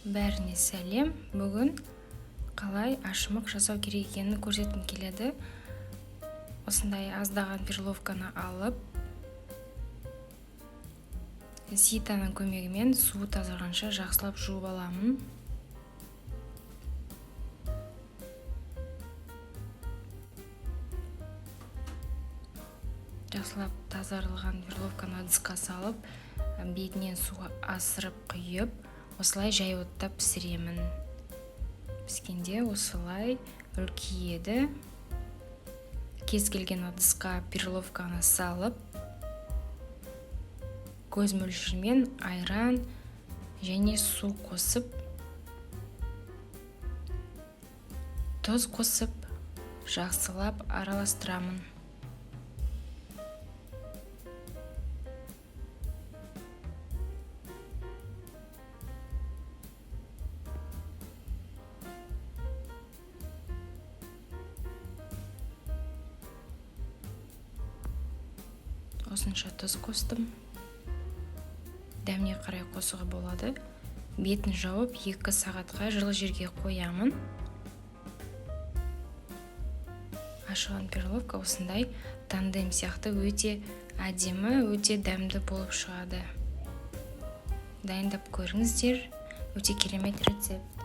Бәріне сәлем. Бүгін қалай ашымық жасау керек екенін көрсеткім келеді. Осындай аздаған перловканы алып, ситаның көмегімен суы тазарғанша жақсылап жуып аламын. Жақсылап тазарылған перловканы ыдысқа салып, бетінен суға асырып құйып, осылай жай отта пісіремін. Піскенде осылай үлкейеді. Кез келген ыдысқа перловканы салып, көз мөлшермен айран және су қосып, тұз қосып, жақсылап араластырамын. Осынша тұз қостым. Дәміне қарай қосуға болады. Бетін жауып 2 сағатқа жылы жерге қоямын. Ашыған перловка осындай тандем сияқты өте әдемі, өте дәмді болып шығады. Дайындап көріңіздер. Өте керемет рецепт.